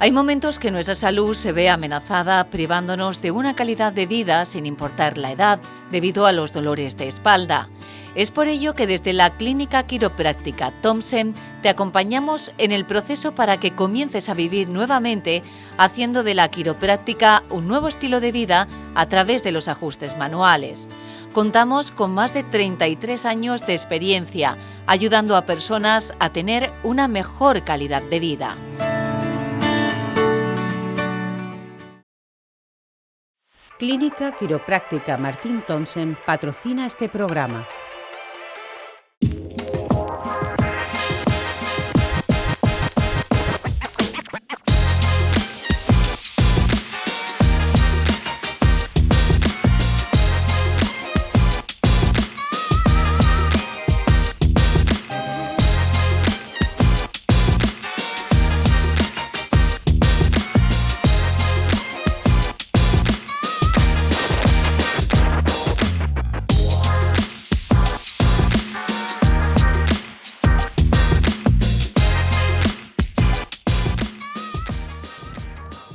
Hay momentos que nuestra salud se ve amenazada privándonos de una calidad de vida sin importar la edad debido a los dolores de espalda. Es por ello que desde la Clínica Quiropráctica Thompson te acompañamos en el proceso para que comiences a vivir nuevamente haciendo de la quiropráctica un nuevo estilo de vida a través de los ajustes manuales. Contamos con más de 33 años de experiencia ayudando a personas a tener una mejor calidad de vida. Clínica Quiropráctica Martín Thompson patrocina este programa.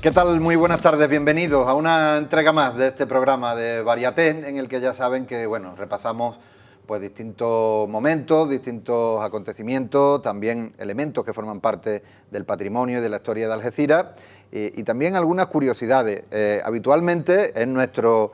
¿Qué tal? Muy buenas tardes, bienvenidos a una entrega más de este programa de Variaté, en el que ya saben que repasamos pues distintos momentos, distintos acontecimientos, también elementos que forman parte del patrimonio y de la historia de Algeciras y también algunas curiosidades. Habitualmente es nuestro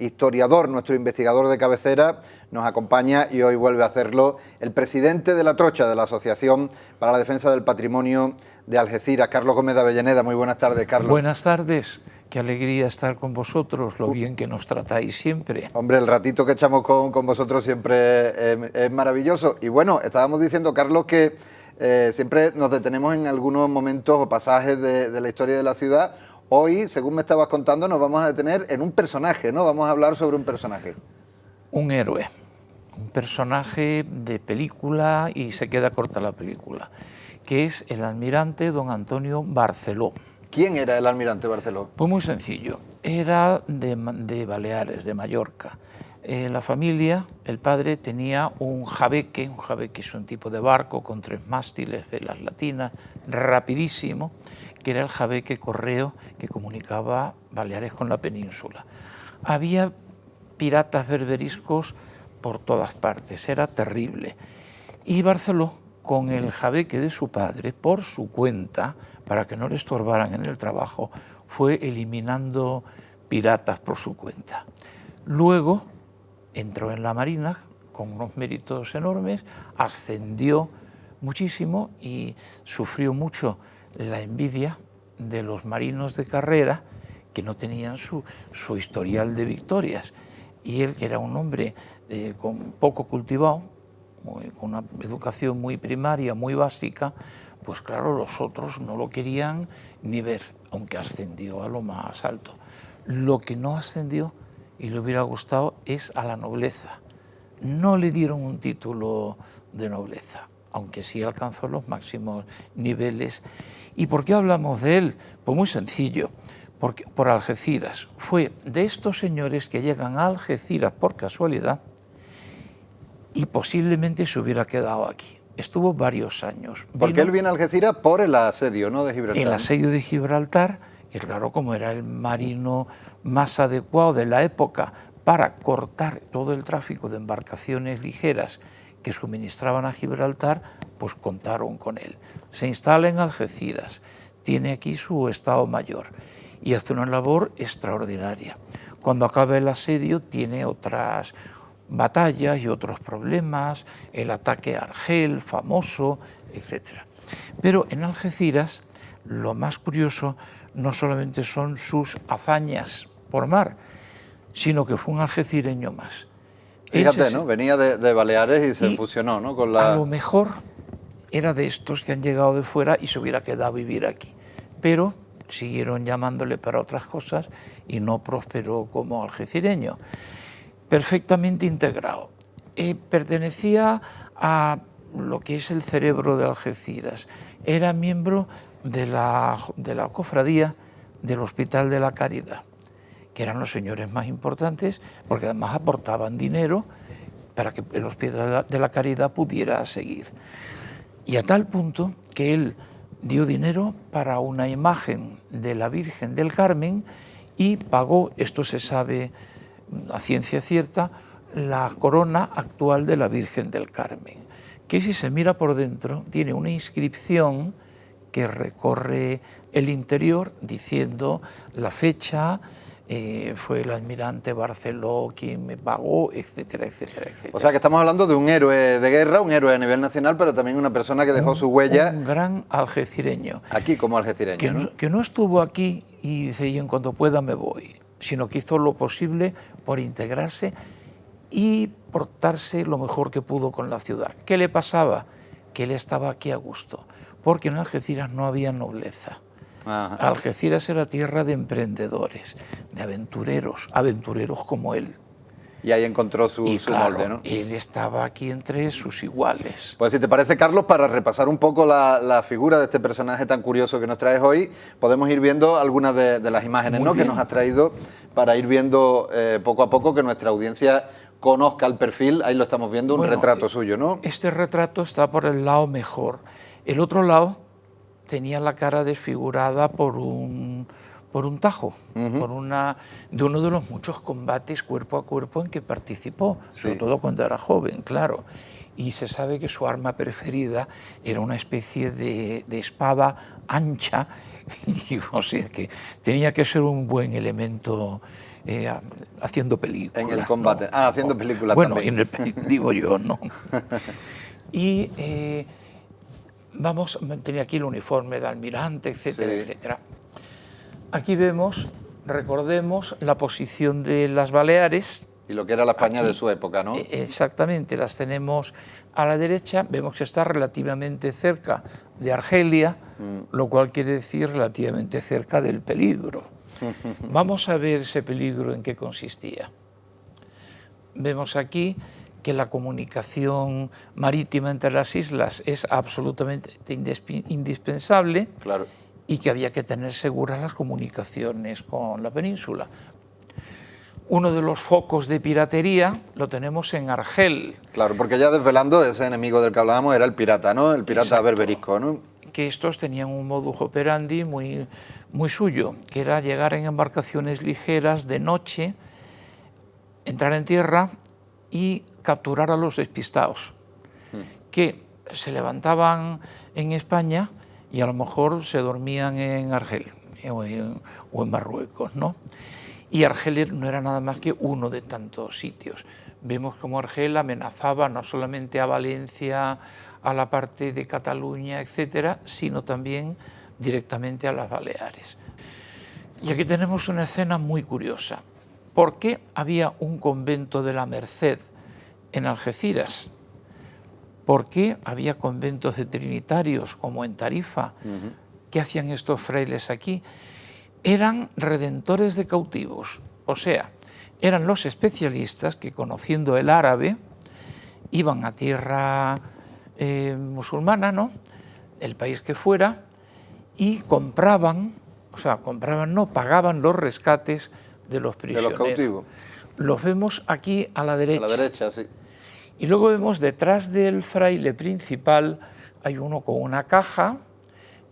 historiador, nuestro investigador de cabecera, nos acompaña y hoy vuelve a hacerlo el presidente de la Trocha, de la Asociación para la Defensa del Patrimonio de Algeciras, Carlos Gómez de Avellaneda. Muy buenas tardes, Carlos. Buenas tardes, qué alegría estar con vosotros, lo bien que nos tratáis siempre. Hombre, el ratito que echamos con vosotros siempre es maravilloso. Y bueno, estábamos diciendo, Carlos, que siempre nos detenemos en algunos momentos o pasajes de la historia de la ciudad. Hoy, según me estabas contando, nos vamos a detener en un personaje, ¿no? Vamos a hablar sobre un personaje. Un héroe, un personaje de película, y se queda corta la película, que es el almirante don Antonio Barceló. ¿Quién era el almirante Barceló? Pues muy sencillo, era de Baleares, de Mallorca. La familia, el padre tenía un jabeque es un tipo de barco con 3 mástiles, velas latinas, rapidísimo, que era el jabeque correo que comunicaba Baleares con la península. Había piratas berberiscos por todas partes, era terrible. Y Barceló, con el jabeque de su padre, por su cuenta, para que no le estorbaran en el trabajo, fue eliminando piratas por su cuenta. Luego entró en la Marina con unos méritos enormes, ascendió muchísimo y sufrió mucho la envidia de los marinos de carrera que no tenían su historial de victorias. Y él, que era un hombre con poco cultivado, con una educación muy primaria, muy básica, pues claro, los otros no lo querían ni ver, aunque ascendió a lo más alto. Lo que no ascendió y le hubiera gustado es a la nobleza. No le dieron un título de nobleza, aunque sí alcanzó los máximos niveles. ¿Y por qué hablamos de él? Pues muy sencillo, porque por Algeciras. Fue de estos señores que llegan a Algeciras por casualidad y posiblemente se hubiera quedado aquí. Estuvo varios años. Porque él viene a Algeciras por el asedio, ¿no?, de Gibraltar. El asedio de Gibraltar, que claro, como era el marino más adecuado de la época para cortar todo el tráfico de embarcaciones ligeras que suministraban a Gibraltar, pues contaron con él. Se instala en Algeciras, tiene aquí su estado mayor y hace una labor extraordinaria. Cuando acaba el asedio tiene otras batallas y otros problemas, el ataque a Argel, famoso, etc. Pero en Algeciras lo más curioso no solamente son sus hazañas por mar, sino que fue un algecireño más. Fíjate, ¿no? Venía de Baleares y se fusionó, ¿no?, con la... A lo mejor era de estos que han llegado de fuera y se hubiera quedado a vivir aquí, pero siguieron llamándole para otras cosas y no prosperó como algecireño. Perfectamente integrado. Pertenecía a lo que es el cerebro de Algeciras. Era miembro de la cofradía del Hospital de la Caridad, que eran los señores más importantes, porque además aportaban dinero para que el Hospital de la Caridad pudiera seguir. Y a tal punto que él dio dinero para una imagen de la Virgen del Carmen y pagó, esto se sabe a ciencia cierta, la corona actual de la Virgen del Carmen, que si se mira por dentro tiene una inscripción que recorre el interior diciendo la fecha, fue el almirante Barceló quien me pagó, etcétera, etcétera, etcétera. O sea que estamos hablando de un héroe de guerra, un héroe a nivel nacional, pero también una persona que dejó su huella. Un gran algecireño. Aquí como algecireño, que no estuvo aquí y dice, y en cuanto pueda me voy, sino que hizo lo posible por integrarse y portarse lo mejor que pudo con la ciudad. ¿Qué le pasaba? Que él estaba aquí a gusto, porque en Algeciras no había nobleza. Ajá. Algeciras era tierra de emprendedores, de aventureros como él. Y ahí encontró su claro, molde, ¿no? Él estaba aquí entre sus iguales. Pues si te parece, Carlos, para repasar un poco la figura de este personaje tan curioso que nos traes hoy, podemos ir viendo algunas de las imágenes, ¿no?, que nos has traído, para ir viendo poco a poco que nuestra audiencia conozca el perfil. Ahí lo estamos viendo, un retrato suyo, ¿no? Este retrato está por el lado mejor. El otro lado tenía la cara desfigurada por un tajo, de uno de los muchos combates cuerpo a cuerpo en que participó, sobre todo cuando era joven, claro. Y se sabe que su arma preferida era una especie de espada ancha, y, o sea, que tenía que ser un buen elemento haciendo películas. En el combate, ¿no? Haciendo películas bueno, también. Digo yo, ¿no? Y tenía aquí el uniforme de almirante, etcétera, etcétera. Aquí vemos, recordemos, la posición de las Baleares. Y lo que era la España aquí, de su época, ¿no? Exactamente, las tenemos a la derecha, vemos que está relativamente cerca de Argelia, lo cual quiere decir relativamente cerca del peligro. Vamos a ver ese peligro en qué consistía. Vemos aquí que la comunicación marítima entre las islas es absolutamente indispensable. Claro. Y que había que tener seguras las comunicaciones con la península. Uno de los focos de piratería lo tenemos en Argel. Claro, porque ya desvelando, ese enemigo del que hablábamos era el pirata, ¿no? El pirata berberisco, ¿no? Que estos tenían un modus operandi muy suyo, que era llegar en embarcaciones ligeras de noche, entrar en tierra y capturar a los despistados, que se levantaban en España y a lo mejor se dormían en Argel o en Marruecos, ¿no? Y Argel no era nada más que uno de tantos sitios. Vemos cómo Argel amenazaba no solamente a Valencia, a la parte de Cataluña, etcétera, sino también directamente a las Baleares. Y aquí tenemos una escena muy curiosa. ¿Por qué había un convento de la Merced en Algeciras? ¿Por qué había conventos de trinitarios como en Tarifa? ¿Qué hacían estos frailes aquí? Eran redentores de cautivos, o sea, eran los especialistas que, conociendo el árabe, iban a tierra musulmana, ¿no?, el país que fuera, y pagaban los rescates de los prisioneros. De los cautivos. Los vemos aquí a la derecha. A la derecha, sí. Y luego vemos detrás del fraile principal hay uno con una caja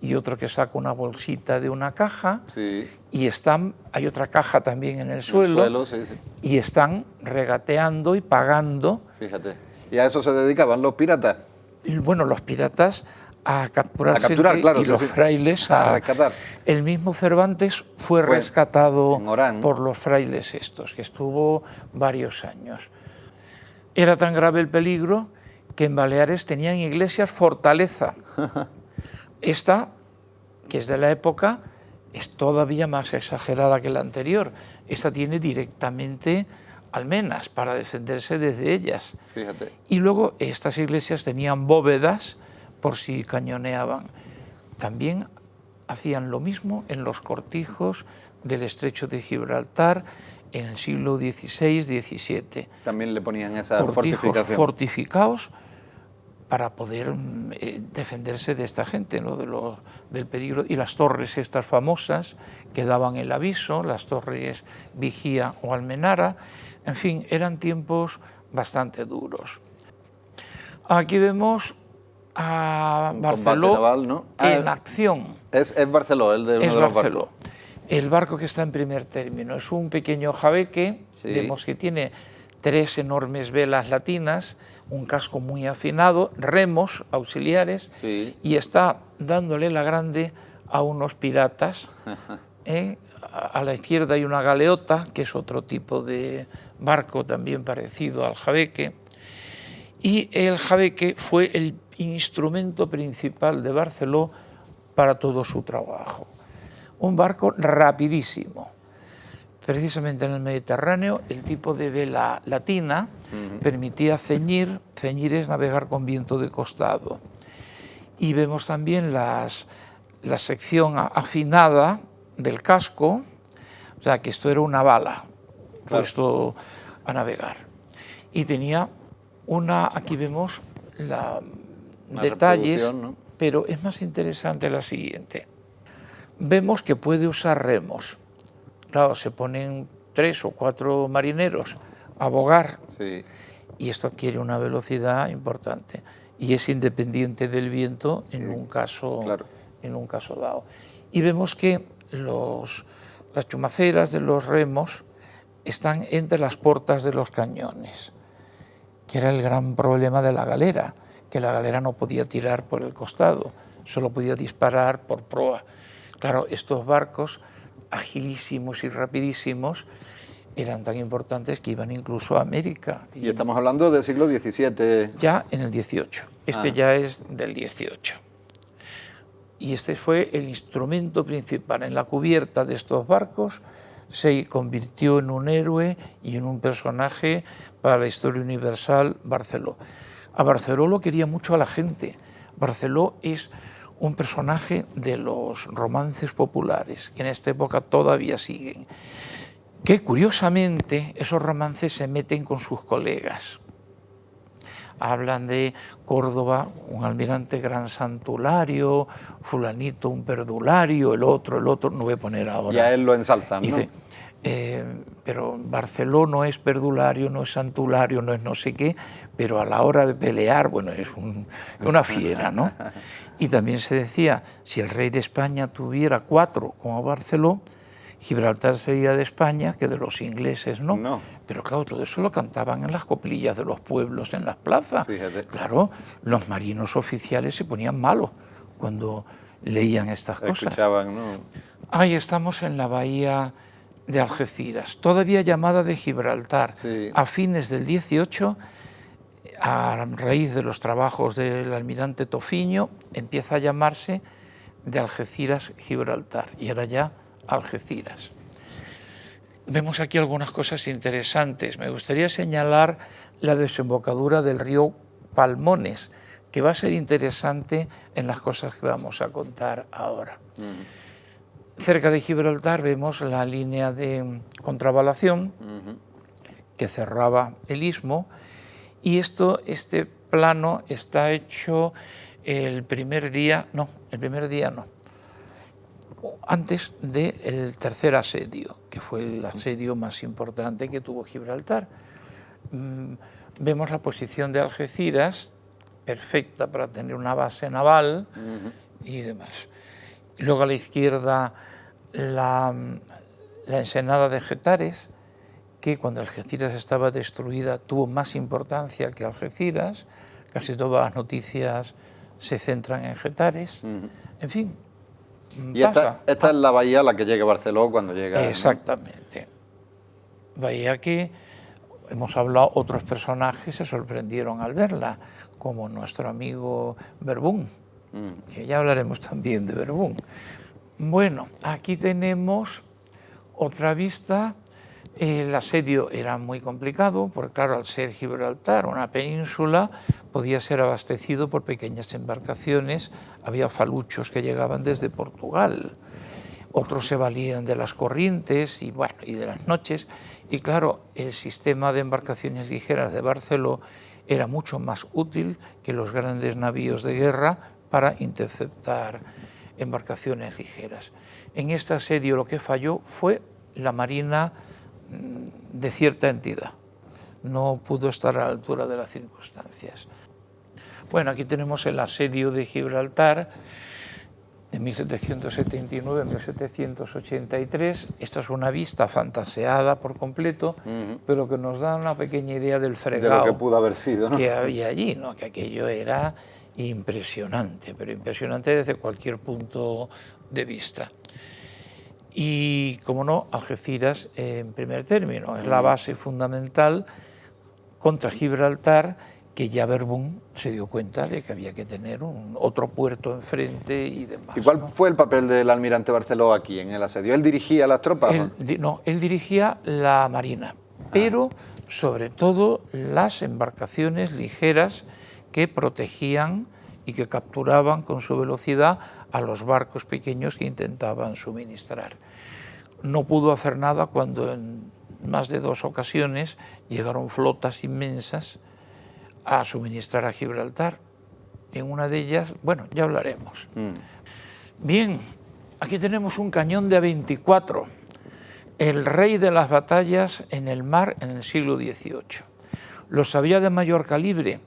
y otro que saca una bolsita de una caja, sí, y hay otra caja también en el suelo, sí, sí, y están regateando y pagando. Fíjate. ¿Y a eso se dedicaban los piratas? Y, bueno, los piratas a capturar gente, claro, y los frailes a rescatar. El mismo Cervantes fue rescatado Orán, por los frailes estos, que estuvo varios años. Era tan grave el peligro que en Baleares tenían iglesias fortaleza. Esta, que es de la época, es todavía más exagerada que la anterior. Esta tiene directamente almenas para defenderse desde ellas. Fíjate. Y luego estas iglesias tenían bóvedas por si cañoneaban. También hacían lo mismo en los cortijos del estrecho de Gibraltar en el siglo XVI, XVII. También le ponían esa cortijos fortificación. Fortificados para poder defenderse de esta gente, ¿no?, del peligro. Y las torres estas famosas que daban el aviso, las torres Vigía o Almenara, en fin, eran tiempos bastante duros. Aquí vemos a Un Barceló combate naval, ¿no? en acción. Es Barceló, el de uno Es de los Barceló. barcos. El barco que está en primer término es un pequeño jabeque, Sí. vemos que tiene 3 enormes velas latinas, un casco muy afinado, remos auxiliares, Sí. y está dándole la grande a unos piratas. A la izquierda hay una galeota, que es otro tipo de barco también parecido al jabeque, y el jabeque fue el instrumento principal de Barceló para todo su trabajo. Un barco rapidísimo. Precisamente en el Mediterráneo, el tipo de vela latina permitía ceñir. Ceñir es navegar con viento de costado. Y vemos también la sección afinada del casco, o sea, que esto era una bala, claro, puesto a navegar. Y tenía aquí vemos detalles, ¿no? pero es más interesante la siguiente. Vemos que puede usar remos. Claro, se ponen 3 o 4 marineros a bogar, Sí. y esto adquiere una velocidad importante y es independiente del viento en un caso, claro, en un caso dado. Y vemos que las chumaceras de los remos están entre las portas de los cañones, que era el gran problema de la galera, que la galera no podía tirar por el costado, solo podía disparar por proa. Claro, estos barcos agilísimos y rapidísimos eran tan importantes que iban incluso a América. Y estamos hablando del siglo XVII. Ya en el XVIII. Este ya es del XVIII. Y este fue el instrumento principal. En la cubierta de estos barcos se convirtió en un héroe y en un personaje para la historia universal Barceló. A Barceló lo quería mucho a la gente. Barceló es un personaje de los romances populares, que en esta época todavía siguen, que curiosamente esos romances se meten con sus colegas. Hablan de Córdoba, un almirante gran santulario, fulanito un perdulario, el otro, no voy a poner ahora. Y a él lo ensalzan, ¿no? Dice, pero Barceló no es perdulario, no es santulario, no es no sé qué, pero a la hora de pelear, bueno, es una fiera, ¿no? Y también se decía, si el rey de España tuviera 4 como Barceló, Gibraltar sería de España, que de los ingleses no. Pero claro, todo eso lo cantaban en las coplillas de los pueblos, en las plazas. Fíjate. Claro, los marinos oficiales se ponían malos cuando leían estas cosas. Escuchaban, ¿no? Ahí estamos en la bahía de Algeciras, todavía llamada de Gibraltar. Sí. A fines del 18, a raíz de los trabajos del almirante Tofiño, empieza a llamarse de Algeciras Gibraltar, y ahora ya Algeciras. Vemos aquí algunas cosas interesantes. Me gustaría señalar la desembocadura del río Palmones, que va a ser interesante en las cosas que vamos a contar ahora. Cerca de Gibraltar vemos la línea de contravalación que cerraba el istmo, y este plano está hecho el primer día no, antes del tercer asedio, que fue el asedio más importante que tuvo Gibraltar. Vemos la posición de Algeciras, perfecta para tener una base naval y demás. Luego a la izquierda la ensenada de Getares, que cuando Algeciras estaba destruida tuvo más importancia que Algeciras. Casi todas las noticias se centran en Getares. En fin, y esta es la bahía a la que llega Barceló cuando llega. Exactamente. ¿No? Bahía que hemos hablado, otros personajes se sorprendieron al verla, como nuestro amigo Verdún, que ya hablaremos también de Verdún. Bueno, aquí tenemos otra vista. El asedio era muy complicado, porque claro, al ser Gibraltar una península, podía ser abastecido por pequeñas embarcaciones. Había faluchos que llegaban desde Portugal, otros se valían de las corrientes y de las noches, y claro, el sistema de embarcaciones ligeras de Barceló era mucho más útil que los grandes navíos de guerra para interceptar embarcaciones ligeras. En este asedio lo que falló fue la marina de cierta entidad, no pudo estar a la altura de las circunstancias. Bueno, aquí tenemos el asedio de Gibraltar de 1779 a 1783. Esta es una vista fantaseada por completo, pero que nos da una pequeña idea del fregado de lo que pudo haber sido, ¿no? Que había allí, ¿no? Que aquello era impresionante, pero impresionante desde cualquier punto de vista. Y, como no, Algeciras en primer término, es la base fundamental contra Gibraltar, que ya Verdún se dio cuenta de que había que tener otro puerto enfrente y demás. ¿Y cuál ¿no? fue el papel del almirante Barceló aquí en el asedio? ¿Él dirigía las tropas? Él dirigía la marina, pero sobre todo las embarcaciones ligeras que protegían y que capturaban con su velocidad a los barcos pequeños que intentaban suministrar. No pudo hacer nada cuando en más de 2 ocasiones llegaron flotas inmensas a suministrar a Gibraltar. En una de ellas, bueno, ya hablaremos. Bien, aquí tenemos un cañón de A24, el rey de las batallas en el mar en el siglo XVIII. Los había de mayor calibre,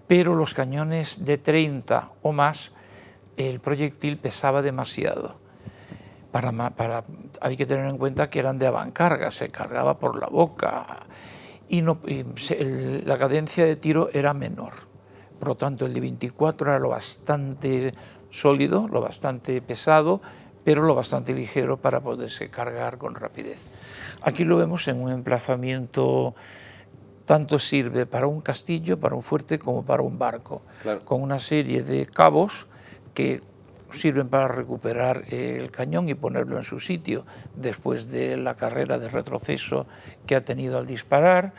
pero los cañones de 30 o más, el proyectil pesaba demasiado. Hay que tener en cuenta que eran de avancarga, se cargaba por la boca y la cadencia de tiro era menor. Por lo tanto, el de 24 era lo bastante sólido, lo bastante pesado, pero lo bastante ligero para poderse cargar con rapidez. Aquí lo vemos en un emplazamiento, tanto sirve para un castillo, para un fuerte, como para un barco, claro, con una serie de cabos que sirven para recuperar el cañón y ponerlo en su sitio después de la carrera de retroceso que ha tenido al disparar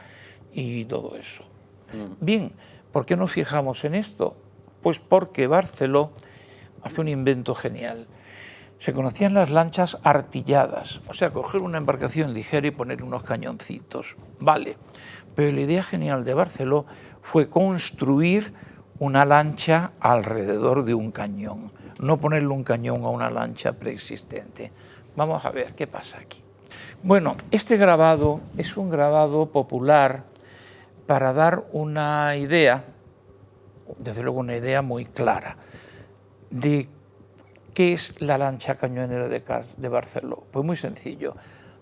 y todo eso. Bien, ¿por qué nos fijamos en esto? Pues porque Barceló hace un invento genial. Se conocían las lanchas artilladas, o sea, coger una embarcación ligera y poner unos cañoncitos. Vale, pero la idea genial de Barceló fue construir una lancha alrededor de un cañón, no ponerle un cañón a una lancha preexistente. Vamos a ver qué pasa aquí. Bueno, este grabado es un grabado popular para dar una idea, desde luego una idea muy clara, de qué es la lancha cañonera de Barceló. Pues muy sencillo,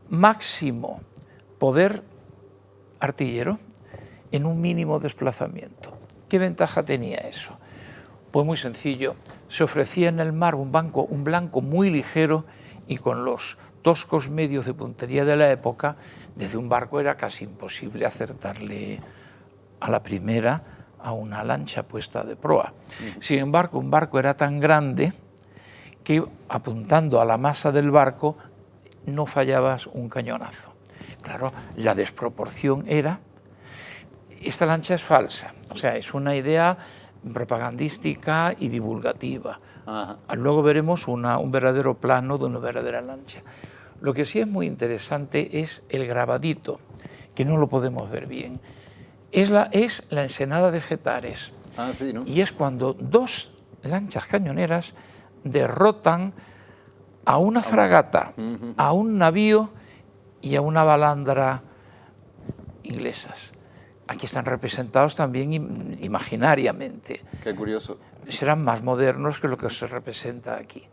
máximo poder artillero en un mínimo desplazamiento. ¿Qué ventaja tenía eso? Pues muy sencillo, se ofrecía en el mar un blanco muy ligero y con los toscos medios de puntería de la época, desde un barco era casi imposible acertarle a la primera a una lancha puesta de proa. Sin embargo, un barco era tan grande que apuntando a la masa del barco no fallabas un cañonazo. Claro, la desproporción era, esta lancha es falsa, o sea, es una idea propagandística y divulgativa. Ajá. Luego veremos un verdadero plano de una verdadera lancha. Lo que sí es muy interesante es el grabadito, que no lo podemos ver bien. Es la ensenada de Getares. Sí, ¿no? Y es cuando 2 lanchas cañoneras derrotan a una fragata, a un navío y a una balandra inglesas. Aquí están representados también imaginariamente. Qué curioso. Serán más modernos que lo que se representa aquí.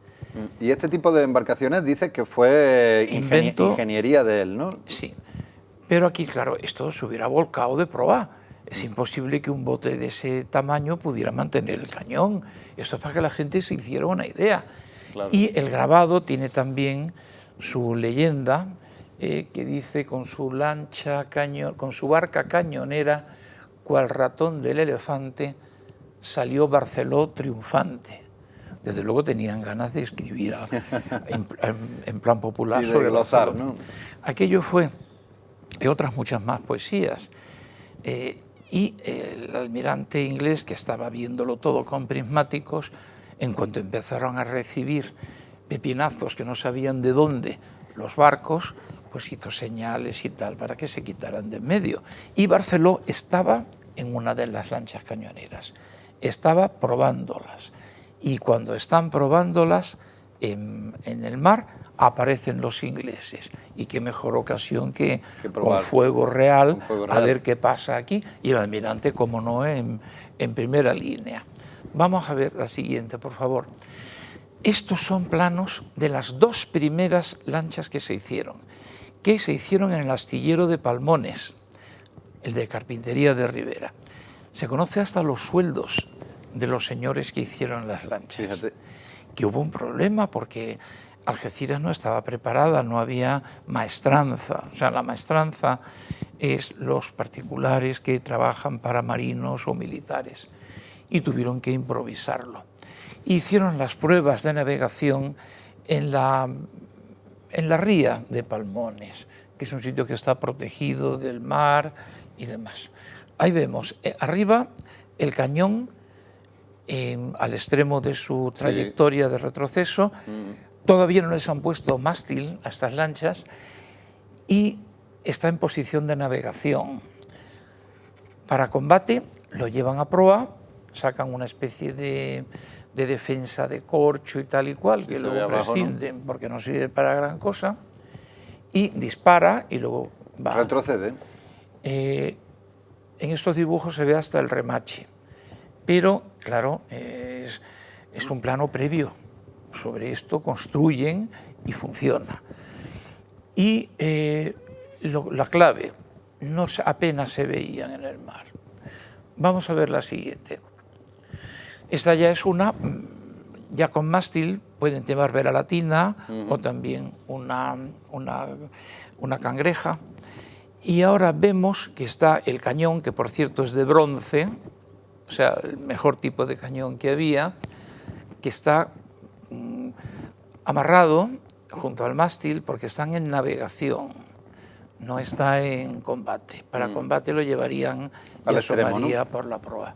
Y este tipo de embarcaciones dice que fue ingeniería de él, ¿no? Sí, pero aquí, claro, esto se hubiera volcado de proa. Es imposible que un bote de ese tamaño pudiera mantener el cañón. Esto es para que la gente se hiciera una idea. Claro. Y el grabado tiene también su leyenda, que dice: con su barca cañonera, cual ratón del elefante, salió Barceló triunfante. Desde luego tenían ganas de escribir en plan popular sobre glosar, ¿no? Aquello fue, y otras muchas más poesías. Y el almirante inglés, que estaba viéndolo todo con prismáticos, en cuanto empezaron a recibir pepinazos que no sabían de dónde los barcos, pues hizo señales y tal para que se quitaran de en medio. Y Barceló estaba en una de las lanchas cañoneras, estaba probándolas. Y cuando están probándolas en el mar, aparecen los ingleses. Y qué mejor ocasión que con fuego real, a ver qué pasa aquí. Y el almirante, como no, en primera línea. Vamos a ver la siguiente, por favor. Estos son planos de las dos primeras lanchas que se hicieron en el astillero de Palmones, el de Carpintería de Rivera. Se conoce hasta los sueldos de los señores que hicieron las lanchas. Fíjate. Que hubo un problema porque Algeciras no estaba preparada, no había maestranza. O sea, la maestranza es los particulares que trabajan para marinos o militares, y tuvieron que improvisarlo. Hicieron las pruebas de navegación en la ría de Palmones, que es un sitio que está protegido del mar y demás. Ahí vemos arriba el cañón al extremo de su trayectoria de retroceso. Todavía no les han puesto mástil a estas lanchas y está en posición de navegación. Para combate lo llevan a proa, sacan una especie de defensa de corcho y tal y cual, que luego prescinden, ¿no? Porque no sirve para gran cosa, y dispara y luego va. Retrocede. En estos dibujos se ve hasta el remache, pero claro, es un plano previo. Sobre esto construyen y funciona. Y la clave, apenas se veían en el mar. Vamos a ver la siguiente. Esta ya es ya con mástil, pueden llevar vela latina o también una cangreja. Y ahora vemos que está el cañón, que por cierto es de bronce, o sea, el mejor tipo de cañón que había, que está amarrado junto al mástil porque están en navegación, no está en combate. Para combate lo llevarían y asomaría, ¿no?, por la proa.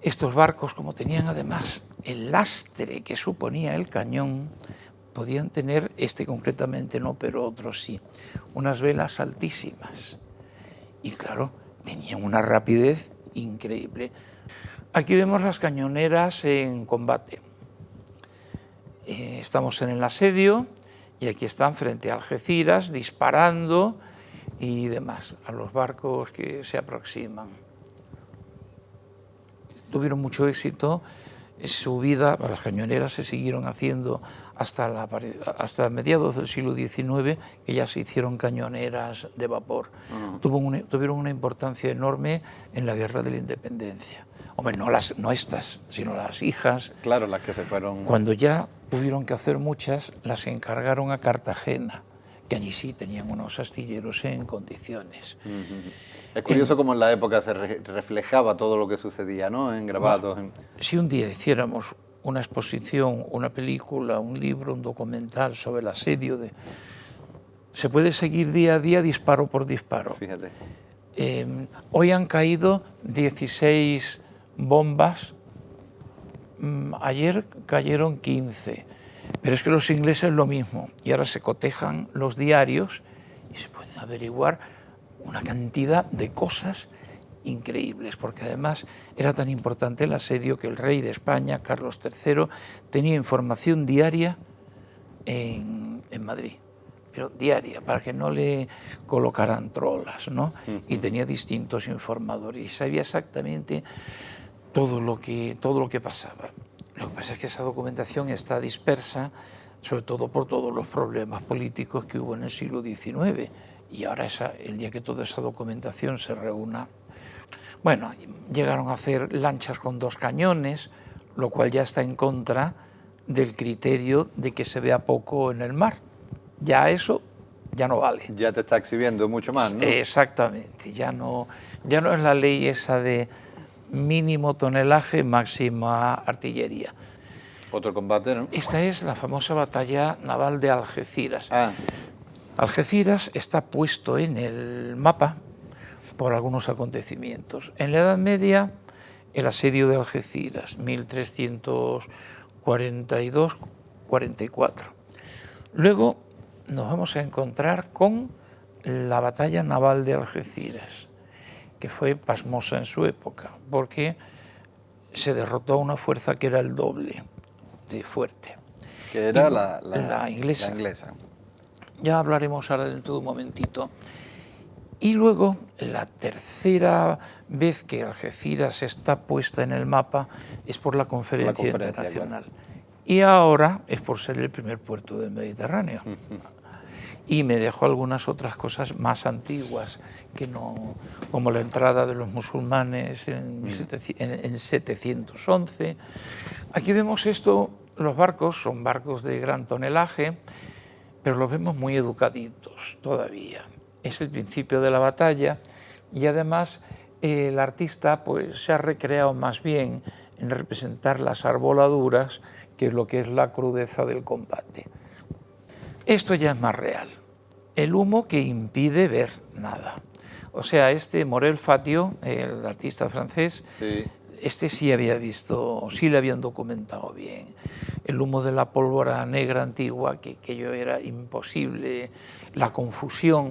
Estos barcos, como tenían además el lastre que suponía el cañón, podían tener, concretamente no, pero otros sí, unas velas altísimas. Y claro, tenían una rapidez increíble. Aquí vemos las cañoneras en combate. Estamos en el asedio y aquí están frente a Algeciras disparando y demás a los barcos que se aproximan. Tuvieron mucho éxito. Su vida, las cañoneras se siguieron haciendo hasta mediados del siglo XIX, que ya se hicieron cañoneras de vapor. Tuvieron una importancia enorme en la Guerra de la Independencia. Hombre, no estas, sino las hijas. Claro, las que se fueron. Cuando ya tuvieron que hacer muchas, las encargaron a Cartagena, que allí sí tenían unos astilleros en condiciones. Es curioso cómo en la época se reflejaba todo lo que sucedía, ¿no?, en grabados. Si un día hiciéramos una exposición, una película, un libro, un documental sobre el asedio, se puede seguir día a día disparo por disparo. Fíjate. Hoy han caído 16 bombas, ayer cayeron 15, pero es que los ingleses lo mismo, y ahora se cotejan los diarios y se pueden averiguar una cantidad de cosas increíbles, porque además era tan importante el asedio que el rey de España, Carlos III, tenía información diaria en Madrid, pero diaria, para que no le colocaran trolas, ¿no? Y tenía distintos informadores y sabía exactamente todo lo que pasaba. Lo que pasa es que esa documentación está dispersa, sobre todo por todos los problemas políticos que hubo en el siglo XIX, y ahora el día que toda esa documentación se reúna. Bueno, llegaron a hacer lanchas con 2 cañones, lo cual ya está en contra del criterio de que se vea poco en el mar. Ya eso ya no vale. Ya te está exhibiendo mucho más, ¿no? Exactamente, ya no es la ley esa de mínimo tonelaje, máxima artillería. Otro combate, ¿no? Esta es la famosa batalla naval de Algeciras. Algeciras está puesto en el mapa por algunos acontecimientos. En la Edad Media, el asedio de Algeciras, 1342-44. Luego nos vamos a encontrar con la batalla naval de Algeciras, que fue pasmosa en su época, porque se derrotó a una fuerza que era el doble de fuerte. Que era la inglesa. La inglesa. Ya hablaremos ahora dentro de un momentito. Y luego, la tercera vez que Algeciras está puesta en el mapa es por la conferencia internacional. Claro. Y ahora es por ser el primer puerto del Mediterráneo. Y me dejó algunas otras cosas más antiguas, que no, como la entrada de los musulmanes en 711. Aquí vemos esto, los barcos son barcos de gran tonelaje, pero los vemos muy educaditos todavía. Es el principio de la batalla y además el artista pues, se ha recreado más bien en representar las arboladuras que lo que es la crudeza del combate. Esto ya es más real. El humo que impide ver nada. O sea, Morel Fatio, el artista francés, sí. Este sí había visto, sí le habían documentado bien. El humo de la pólvora negra antigua, que aquello era imposible, la confusión,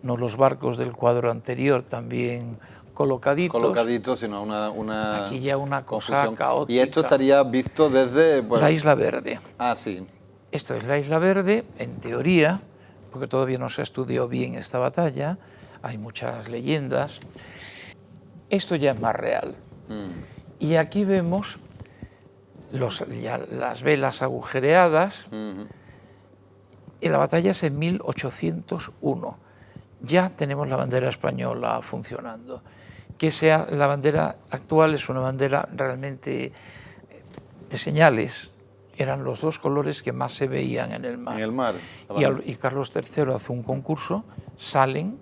no los barcos del cuadro anterior también colocaditos. Colocaditos, sino una aquí ya una cosa caótica. Y esto estaría visto desde... Pues... La Isla Verde. Ah, sí. Esto es la Isla Verde, en teoría, porque todavía no se estudió bien esta batalla, hay muchas leyendas. Esto ya es más real. Y aquí vemos las velas agujereadas. Y la batalla es en 1801. Ya tenemos la bandera española funcionando. Que sea la bandera actual es una bandera realmente de señales. Eran los dos colores que más se veían en el mar. En el mar. Y Carlos III hace un concurso, salen,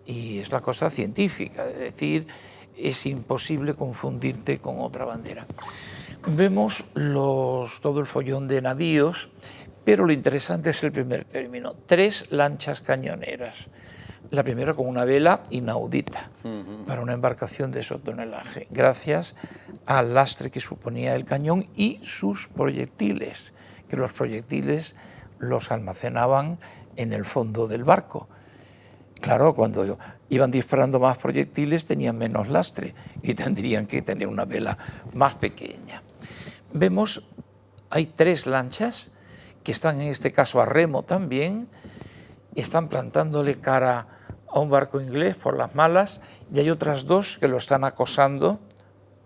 y es la cosa científica, es decir, es imposible confundirte con otra bandera. Vemos todo el follón de navíos, pero lo interesante es el primer término, 3 lanchas cañoneras. La primera con una vela inaudita para una embarcación de ese tonelaje, gracias al lastre que suponía el cañón y sus proyectiles, que los proyectiles los almacenaban en el fondo del barco. Claro, cuando iban disparando más proyectiles tenían menos lastre y tendrían que tener una vela más pequeña. Vemos, hay 3 lanchas que están en este caso a remo también, están plantándole cara a un barco inglés por las malas y hay otras 2 que lo están acosando,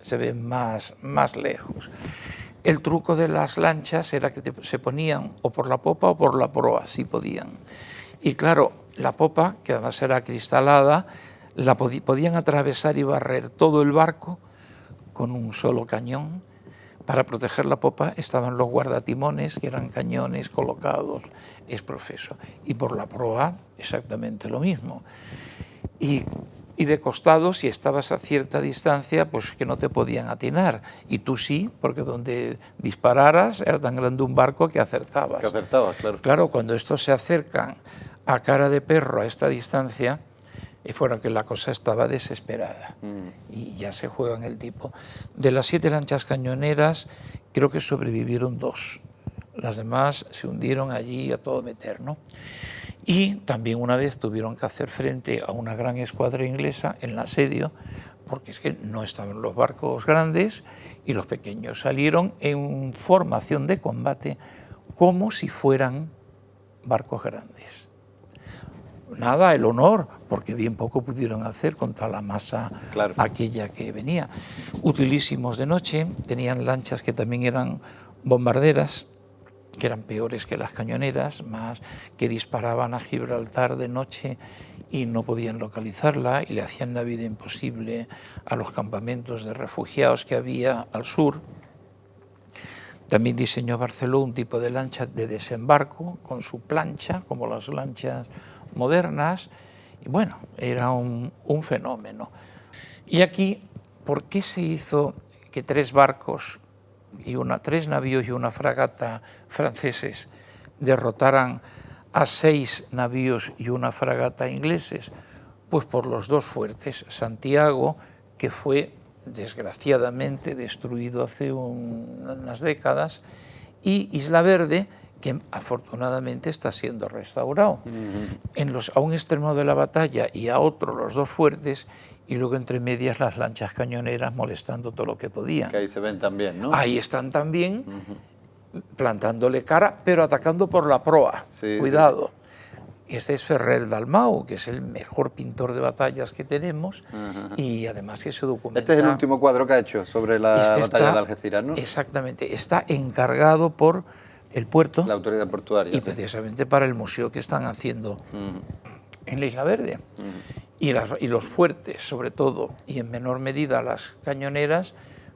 se ven más lejos. El truco de las lanchas era que se ponían o por la popa o por la proa, si podían. Y claro, la popa, que además era acristalada, la podían atravesar y barrer todo el barco con un solo cañón. Para proteger la popa estaban los guardatimones, que eran cañones colocados ex profeso. Y por la proa exactamente lo mismo. Y de costado, si estabas a cierta distancia, pues que no te podían atinar. Y tú sí, porque donde dispararas era tan grande un barco que acertabas. Que acertabas, claro. Claro, cuando estos se acercan a cara de perro a esta distancia, fuera que la cosa estaba desesperada. Y ya se juegan el tipo. De las 7 lanchas cañoneras, creo que sobrevivieron 2. Las demás se hundieron allí a todo meter, ¿no? Y también una vez tuvieron que hacer frente a una gran escuadra inglesa en el asedio, porque es que no estaban los barcos grandes y los pequeños salieron en formación de combate como si fueran barcos grandes. Nada, el honor, porque bien poco pudieron hacer con toda la masa aquella que venía. Utilísimos de noche, tenían lanchas que también eran bombarderas, que eran peores que las cañoneras, más que disparaban a Gibraltar de noche y no podían localizarla y le hacían la vida imposible a los campamentos de refugiados que había al sur. También diseñó Barceló un tipo de lancha de desembarco con su plancha, como las lanchas modernas, y bueno, era un fenómeno. Y aquí, ¿por qué se hizo que 3 barcos, 3 navíos y una fragata franceses derrotaran a 6 navíos y una fragata ingleses? Pues por los 2 fuertes, Santiago, que fue desgraciadamente destruido hace unas décadas, y Isla Verde, que afortunadamente está siendo restaurado. A un extremo de la batalla y a otro los 2 fuertes, y luego entre medias las lanchas cañoneras molestando todo lo que podían. Que ahí se ven también, ¿no? Ahí están también, plantándole cara, pero atacando por la proa. Sí, cuidado. Este es Ferrer Dalmau, que es el mejor pintor de batallas que tenemos, y además que se documenta... Este es el último cuadro que ha hecho sobre la batalla de Algeciras, ¿no? Exactamente, está encargado por el puerto, la autoridad portuaria, y precisamente para el museo que están haciendo en la Isla Verde. Y los fuertes, sobre todo, y en menor medida las cañoneras,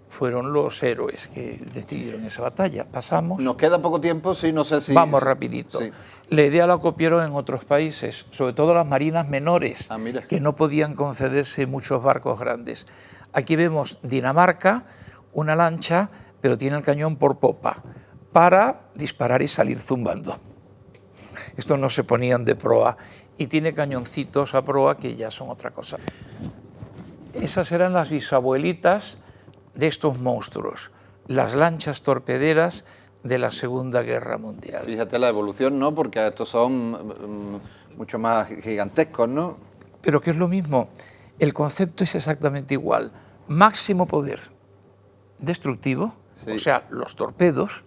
fueron los héroes que decidieron esa batalla. Pasamos... Nos queda poco tiempo, sí, no sé si... Vamos rapidito. Sí. La idea la copiaron en otros países, sobre todo las marinas menores, que no podían concederse muchos barcos grandes. Aquí vemos Dinamarca, una lancha, pero tiene el cañón por popa, para disparar y salir zumbando. Estos no se ponían de proa, y tiene cañoncitos a proa que ya son otra cosa. Esas eran las bisabuelitas de estos monstruos, las lanchas torpederas de la Segunda Guerra Mundial. Fíjate la evolución, ¿no? Porque estos son mucho más gigantescos, ¿no? Pero que es lo mismo, el concepto es exactamente igual. Máximo poder destructivo, sí. O sea, los torpedos.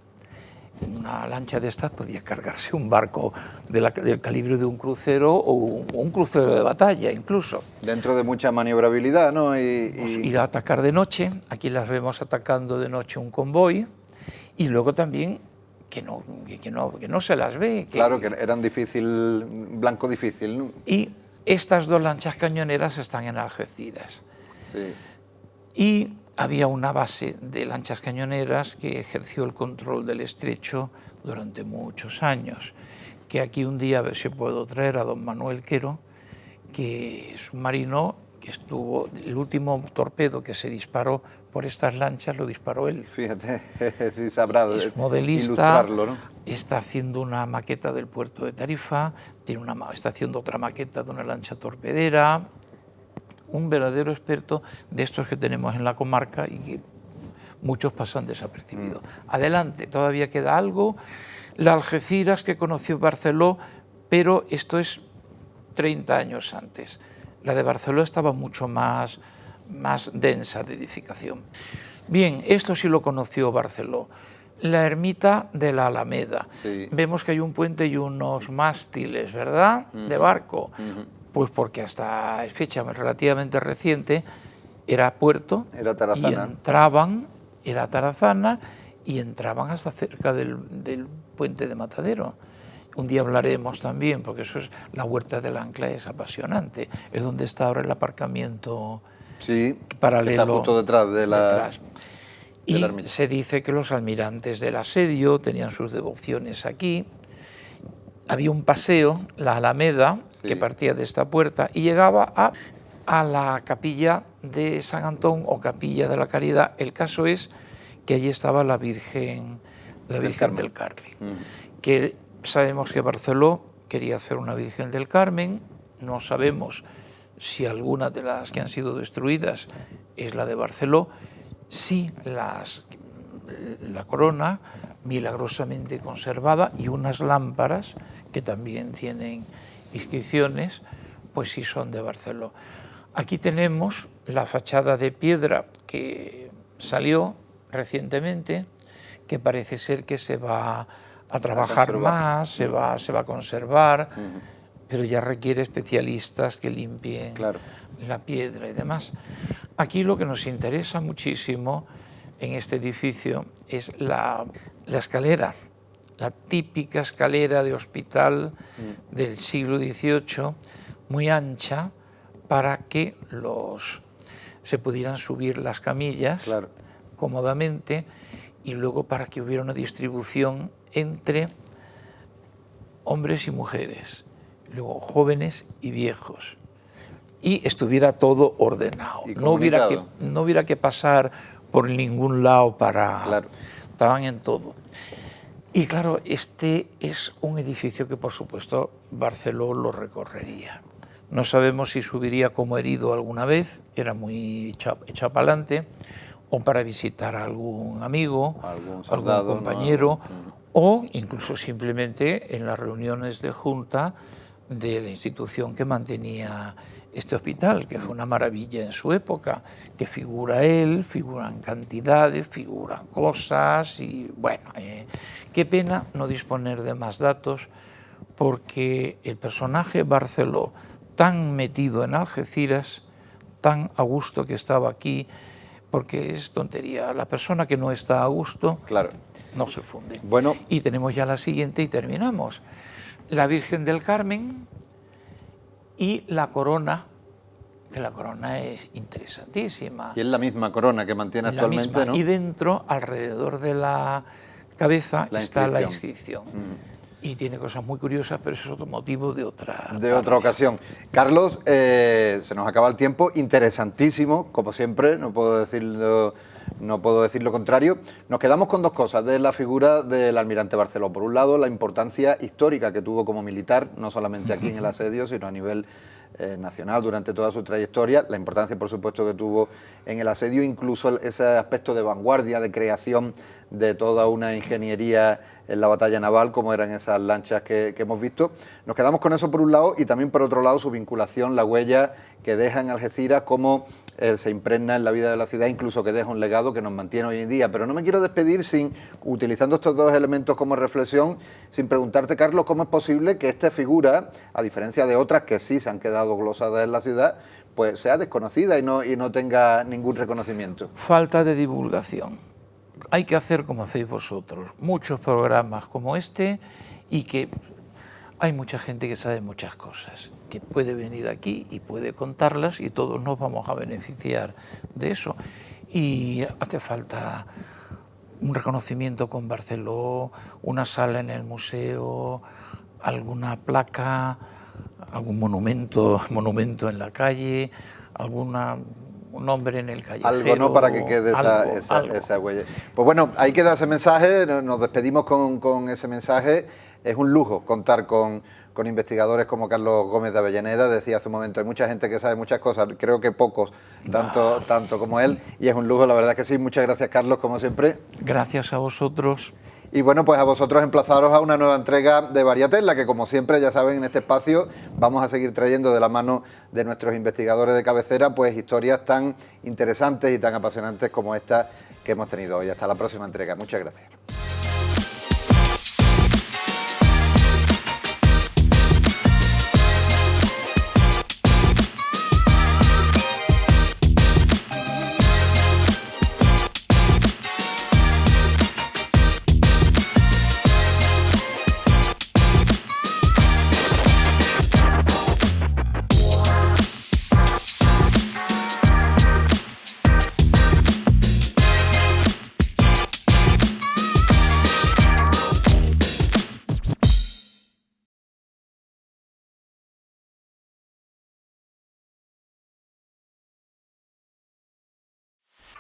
Una lancha de estas podía cargarse un barco del calibre de un crucero o un crucero de batalla incluso. Dentro de mucha maniobrabilidad, ¿no? Pues ir a atacar de noche, aquí las vemos atacando de noche un convoy, y luego también que no se las ve. Claro, que eran blanco difícil, ¿no? Y estas dos lanchas cañoneras están en Algeciras. Sí. Y había una base de lanchas cañoneras que ejerció el control del estrecho durante muchos años, que aquí un día a ver si puedo traer a don Manuel Quero, que es un marino que estuvo, el último torpedo que se disparó por estas lanchas lo disparó él. Fíjate, sí sabrá es modelista, ilustrarlo, ¿no? Está haciendo una maqueta del puerto de Tarifa, está haciendo otra maqueta de una lancha torpedera, un verdadero experto de estos que tenemos en la comarca y que muchos pasan desapercibidos. Adelante, todavía queda algo. La Algeciras que conoció Barceló, pero esto es 30 años antes. La de Barceló estaba mucho más densa de edificación. Bien, esto sí lo conoció Barceló. La ermita de la Alameda. Sí. Vemos que hay un puente y unos mástiles, ¿verdad?, de barco. Pues porque hasta fecha relativamente reciente era puerto, era Tarazana. Era Tarazana, y entraban hasta cerca del puente de Matadero. Un día hablaremos también, porque eso es la Huerta del Ancla, es apasionante. Es donde está ahora el aparcamiento, sí, paralelo. Está justo detrás de la... Y se dice que los almirantes del asedio tenían sus devociones aquí. Había un paseo, la Alameda, sí, que partía de esta puerta y llegaba a la capilla de San Antón o capilla de la Caridad. El caso es que allí estaba la Virgen del Carmen, que sabemos que Barceló quería hacer una Virgen del Carmen. No sabemos si alguna de las que han sido destruidas es la de Barceló. Sí, la corona milagrosamente conservada y unas lámparas que también tienen inscripciones, pues sí son de Barceló. Aquí tenemos la fachada de piedra que salió recientemente, que parece ser que se va a trabajar más, se va a conservar, pero ya requiere especialistas que limpien la piedra y demás. Aquí lo que nos interesa muchísimo en este edificio es la escalera, la típica escalera de hospital del siglo XVIII, muy ancha, para que se pudieran subir las camillas cómodamente, y luego para que hubiera una distribución entre hombres y mujeres, luego jóvenes y viejos, y estuviera todo ordenado. No hubiera que pasar por ningún lado para... Estaban en todo. Y claro, este es un edificio que por supuesto Barceló lo recorrería. No sabemos si subiría como herido alguna vez, era muy echado para adelante, o para visitar a algún amigo, algún soldado, algún compañero, o incluso simplemente en las reuniones de junta de la institución que mantenía este hospital, que fue una maravilla en su época, que figura él, figuran cantidades, figuran cosas y bueno, qué pena no disponer de más datos, porque el personaje Barceló, tan metido en Algeciras, tan a gusto que estaba aquí, porque es tontería, la persona que no está a gusto, claro, no se funde. Bueno. Y tenemos ya la siguiente y terminamos. La Virgen del Carmen y la corona, que la corona es interesantísima. Y es la misma corona que mantiene actualmente, ¿no? Y dentro, alrededor de la cabeza, está la inscripción. Y tiene cosas muy curiosas, pero eso es otro motivo de otra ocasión. Carlos, se nos acaba el tiempo, interesantísimo, como siempre, no puedo decir lo contrario. Nos quedamos con dos cosas de la figura del almirante Barceló. Por un lado, la importancia histórica que tuvo como militar, no solamente aquí en el asedio, sino a nivel nacional durante toda su trayectoria, la importancia, por supuesto, que tuvo en el asedio, incluso ese aspecto de vanguardia, de creación de toda una ingeniería en la batalla naval, como eran esas lanchas que hemos visto. Nos quedamos con eso por un lado, y también por otro lado su vinculación, la huella que deja en Algeciras, cómo se impregna en la vida de la ciudad, incluso que deja un legado que nos mantiene hoy en día. Pero no me quiero despedir utilizando estos dos elementos como reflexión, sin preguntarte, Carlos, cómo es posible que esta figura, a diferencia de otras que sí se han quedado glosadas en la ciudad, pues sea desconocida y no tenga ningún reconocimiento. Falta de divulgación. Hay que hacer como hacéis vosotros, muchos programas como este, y que hay mucha gente que sabe muchas cosas, que puede venir aquí y puede contarlas y todos nos vamos a beneficiar de eso. Y hace falta un reconocimiento con Barceló, una sala en el museo, alguna placa, algún monumento en la calle, un nombre en el callejero. Algo, ¿no?, para que quede esa huella. Pues bueno, ahí queda ese mensaje, nos despedimos con ese mensaje. Es un lujo contar con investigadores como Carlos Gómez de Avellaneda. Decía hace un momento, hay mucha gente que sabe muchas cosas, creo que pocos, tanto como él, y es un lujo, la verdad que sí. Muchas gracias, Carlos, como siempre. Gracias a vosotros. Y bueno, pues a vosotros emplazaros a una nueva entrega de Variaté, en la que, como siempre, ya saben, en este espacio vamos a seguir trayendo de la mano de nuestros investigadores de cabecera, pues historias tan interesantes y tan apasionantes como esta que hemos tenido hoy. Hasta la próxima entrega. Muchas gracias.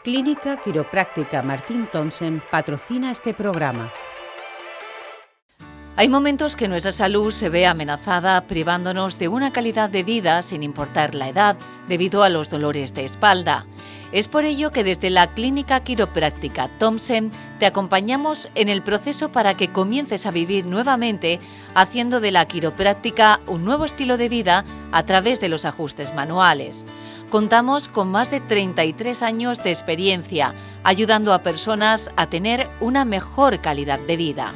Clínica Quiropráctica Martín Thompson patrocina este programa. Hay momentos que nuestra salud se ve amenazada, privándonos de una calidad de vida sin importar la edad, debido a los dolores de espalda. Es por ello que desde la Clínica Quiropráctica Thompson te acompañamos en el proceso para que comiences a vivir nuevamente, haciendo de la quiropráctica un nuevo estilo de vida a través de los ajustes manuales. Contamos con más de 33 años de experiencia, ayudando a personas a tener una mejor calidad de vida.